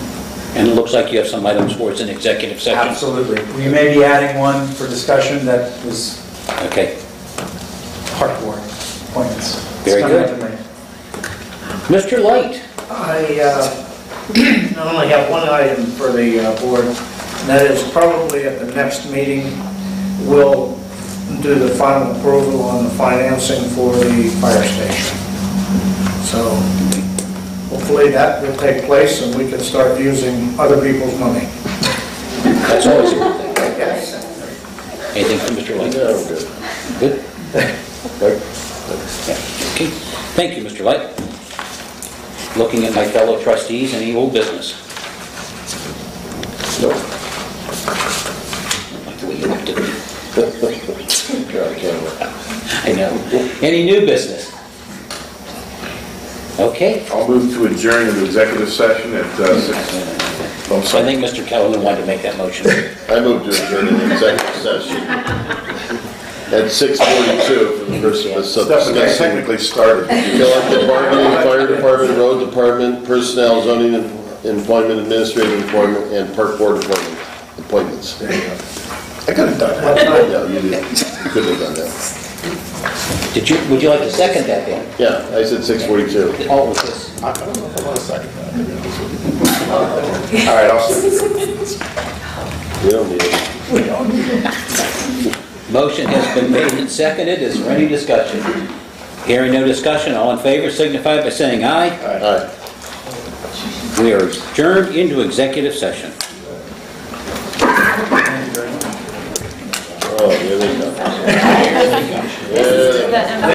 A: And it looks like you have some items for us in executive session.
I: Absolutely. We may be adding one for discussion that was
A: Okay,
I: heart board appointments.
A: Very
I: It's
A: good.
I: coming up to me.
A: Mr. Light.
M: I only have one item for the board, and that is probably at the next meeting, we'll do the final approval on the financing for the fire station. So hopefully that will take place and we can start using other people's money.
A: That's always a good thing.
M: Yes.
A: Anything from Mr. Light?
B: Yeah, I'm good.
A: Good?
B: Right?
A: Yeah. Okay, thank you, Mr. Light. Looking at my fellow trustees, any old business?
B: Nope.
A: I like the way you looked at me.
B: You're on camera.
A: I know. Any new business? Okay.
H: I'll move to adjourn into executive session at 6. Oh,
A: I
H: sorry.
A: think Mr. Kellerman wanted to make that motion.
B: I moved to adjourn an executive session at 6:42 for the purpose of
H: Stephanie, I
B: discussing
H: technically started.
B: collective bargaining, fire department, road department, personnel, zoning, employment, administrative employment, and park board appointments.
H: I could have done that.
B: Yeah, you did. You couldn't have done that.
A: Would you like to second that then?
B: Yeah, I said 6:42.
A: All with this.
H: I don't know if I want to second that, to be honest with you. All right, I'll second.
B: You don't need it.
A: Motion has been made and seconded. Is there any discussion? Hearing no discussion, all in favor signify by saying aye.
B: Aye.
A: We are adjourned into executive session.
B: Oh, here they go. There they go.